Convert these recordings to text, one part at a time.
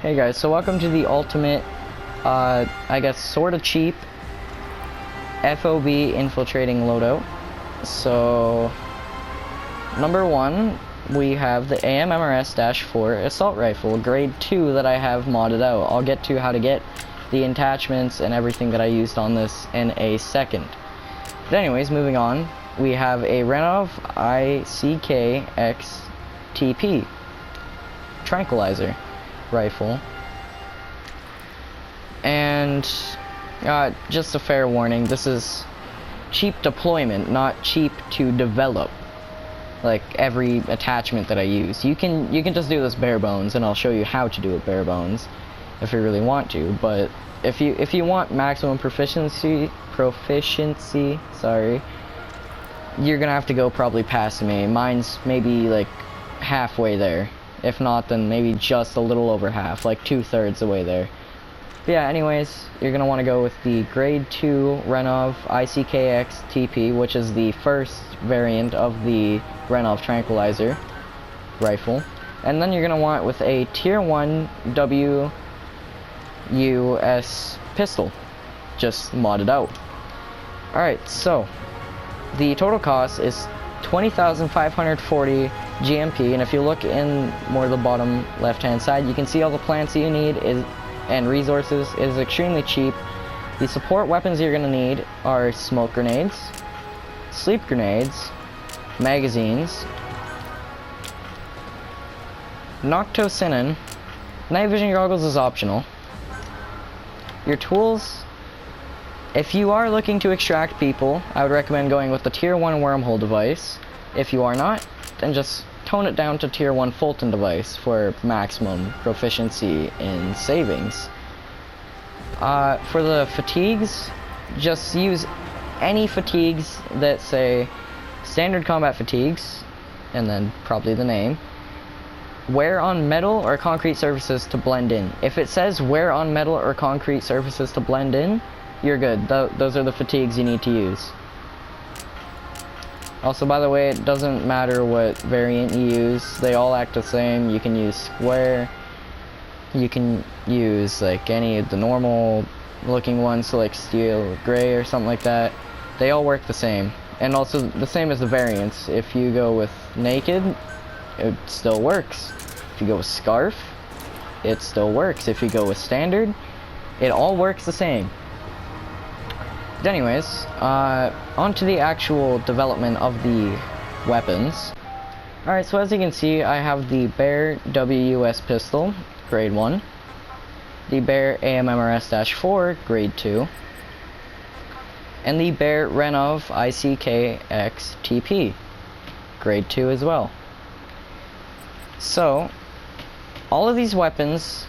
Hey guys, so welcome to the ultimate, I guess sorta cheap FOB infiltrating loadout. So, number one, we have the AMMRS-4 assault rifle, grade 2 that I have modded out. I'll get to how to get the attachments and everything that I used on this in a second. But anyways, moving on, we have a Renov ICK-XTP tranquilizer rifle, and just a fair warning, this is cheap deployment, not cheap to develop. Like every attachment that I use, you can just do this bare bones, and I'll show you how to do it bare bones if you really want to. But if you want maximum proficiency, sorry, you're gonna have to go probably past me. Mine's maybe like halfway there. If not, then maybe just a little over half, like 2/3 the way there. But yeah, anyways, you're going to want to go with the grade 2 Renov ICK-XTP, which is the first variant of the Renov tranquilizer rifle. And then you're going to want it with a tier 1 WUS pistol, just modded out. Alright, so the total cost is 20,540 GMP, and if you look in more the bottom left hand side, you can see all the plants that you need and resources. It is extremely cheap. The support weapons you're going to need are smoke grenades, sleep grenades, magazines, noctocinin, night vision goggles is optional. Your tools, if you are looking to extract people, I would recommend going with the tier 1 wormhole device. If you are not, then just tone it down to tier 1 Fulton device for maximum proficiency in savings. For the fatigues, just use any fatigues that say standard combat fatigues, and then probably the name. Wear on metal or concrete surfaces to blend in. If it says wear on metal or concrete surfaces to blend in, you're good. Those are the fatigues you need to use. Also, by the way, it doesn't matter what variant you use, they all act the same. You can use square, you can use like any of the normal looking ones, so like steel gray or something like that. They all work the same, and also the same as the variants. If you go with naked, it still works. If you go with scarf, it still works. If you go with standard, it all works the same. But anyways, on to the actual development of the weapons. Alright, so as you can see, I have the Bear WUS pistol, grade 1, the Bear AMMRS-4, grade 2, and the Bear Renov ICK-XTP, grade 2 as well. So, all of these weapons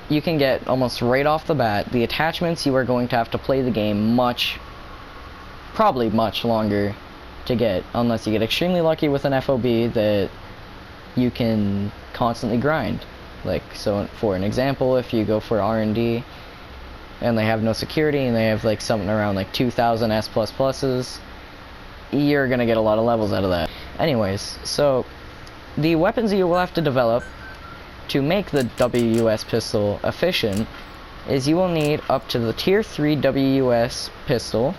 you can get almost right off the bat. The attachments, you are going to have to play the game probably much longer to get, unless you get extremely lucky with an FOB that you can constantly grind. Like, so for an example, if you go for R&D and they have no security and they have like something around like 2,000 S++s, you're gonna get a lot of levels out of that. Anyways, so the weapons you will have to develop to make the WUS pistol efficient is you will need up to the tier 3 WUS pistol.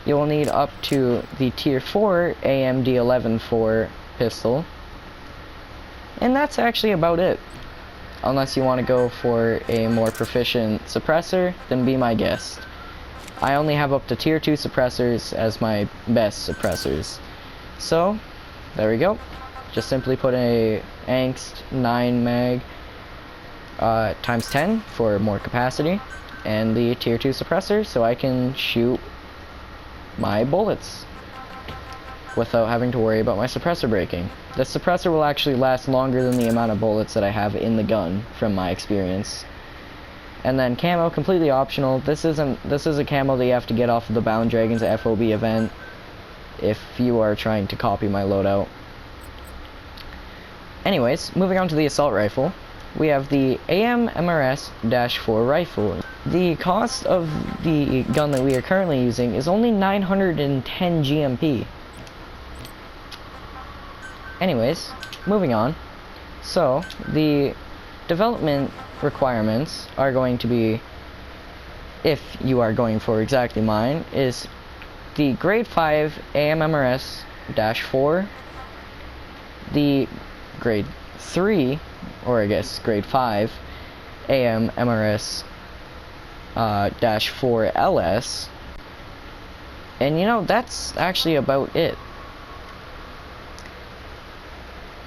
You will need up to the tier 4 AMD-11-4 pistol. And that's actually about it. Unless you want to go for a more proficient suppressor, then be my guest. I only have up to tier 2 suppressors as my best suppressors. So, there we go. Just simply put a Angst 9 mag times 10 for more capacity, and the tier 2 suppressor so I can shoot my bullets without having to worry about my suppressor breaking. This suppressor will actually last longer than the amount of bullets that I have in the gun from my experience. And then camo, completely optional. This is a camo that you have to get off of the Bound Dragons FOB event if you are trying to copy my loadout. Anyways, moving on to the assault rifle, we have the AMMRS-4 rifle. The cost of the gun that we are currently using is only 910 GMP. Anyways, moving on. So, the development requirements are going to be, if you are going for exactly mine, is the grade 5 AMMRS-4, the grade 3, or I guess grade 5 AMMRS-4 LS, and you know, that's actually about it.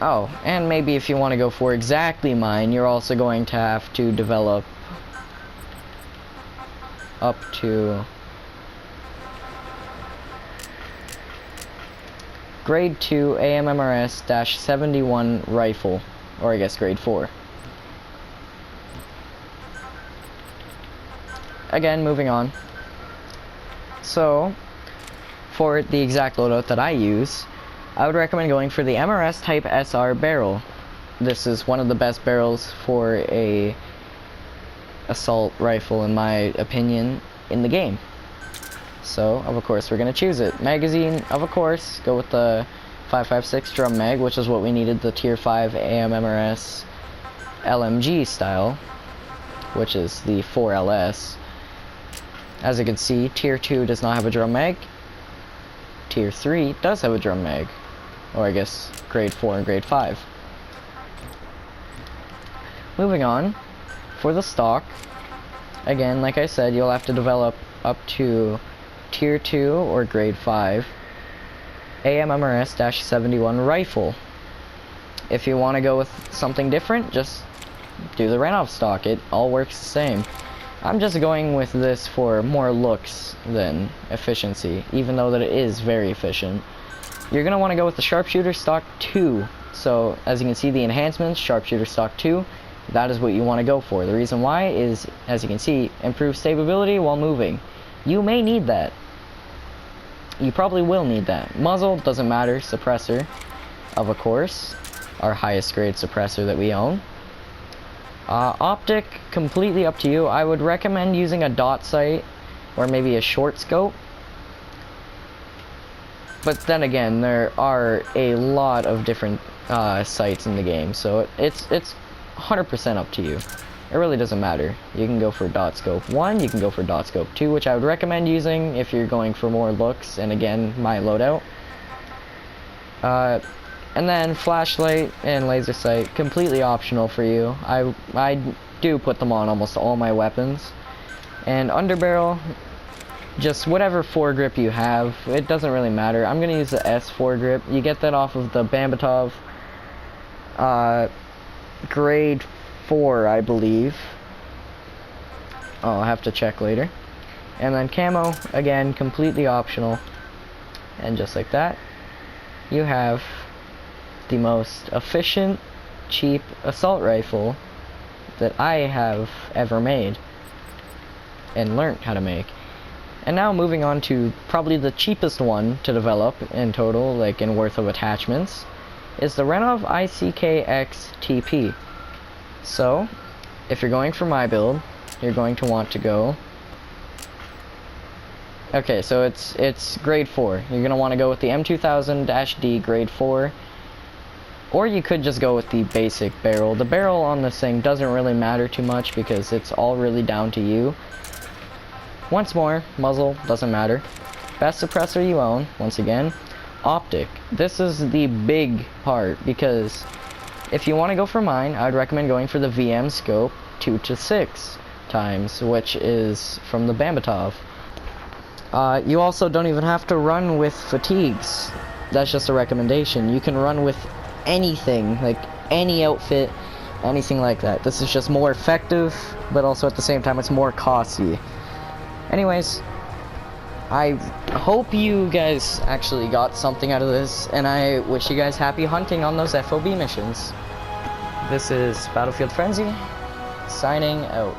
Oh, and maybe if you want to go for exactly mine, you're also going to have to develop up to grade 2 AMMRS-71 rifle, or I guess grade 4. Again, moving on. So, for the exact loadout that I use, I would recommend going for the MRS Type SR barrel. This is one of the best barrels for a assault rifle, in my opinion, in the game. So, of course, we're going to choose it. Magazine, of course, go with the 5.56 drum mag, which is what we needed, the tier 5 AMMRS LMG style, which is the 4LS. As you can see, tier 2 does not have a drum mag. Tier 3 does have a drum mag, or I guess grade 4 and grade 5. Moving on, for the stock, again, like I said, you'll have to develop up to tier 2 or grade 5 AMMRS-71 rifle. If you want to go with something different, just do the Renov stock. It all works the same. I'm just going with this for more looks than efficiency, even though that it is very efficient. You're going to want to go with the Sharpshooter Stock 2. So, as you can see, the enhancements, Sharpshooter Stock 2, that is what you want to go for. The reason why is, as you can see, improved stability while moving. You may need that. You probably will need that. Muzzle, doesn't matter. Suppressor, of course, our highest grade suppressor that we own. Optic, completely up to you. I would recommend using a dot sight or maybe a short scope. But then again, there are a lot of different sights in the game, so it's 100% up to you. It really doesn't matter. You can go for dot scope 1, you can go for dot scope 2, which I would recommend using if you're going for more looks, and again, my loadout. And then flashlight and laser sight, completely optional for you. I do put them on almost all my weapons. And underbarrel, just whatever foregrip you have, it doesn't really matter. I'm gonna use the S foregrip. You get that off of the Bambatov grade 4, I believe. I'll have to check later. And then camo, again, completely optional. And just like that, you have the most efficient, cheap assault rifle that I have ever made and learned how to make. And now moving on to probably the cheapest one to develop in total, like in worth of attachments, is the Renov ICKX TP. So, if you're going for my build, you're going to want to go... Okay, so it's grade 4. You're going to want to go with the M2000-D grade 4. Or you could just go with the basic barrel. The barrel on this thing doesn't really matter too much because it's all really down to you. Once more, muzzle, doesn't matter. Best suppressor you own, once again. Optic. This is the big part because if you want to go for mine, I would recommend going for the VM scope 2 to 6 times, which is from the Bambatov. You also don't even have to run with fatigues. That's just a recommendation. You can run with anything, like any outfit, anything like that. This is just more effective, but also at the same time it's more costly. Anyways, I hope you guys actually got something out of this, and I wish you guys happy hunting on those FOB missions. This is Battlefield Frenzy, signing out.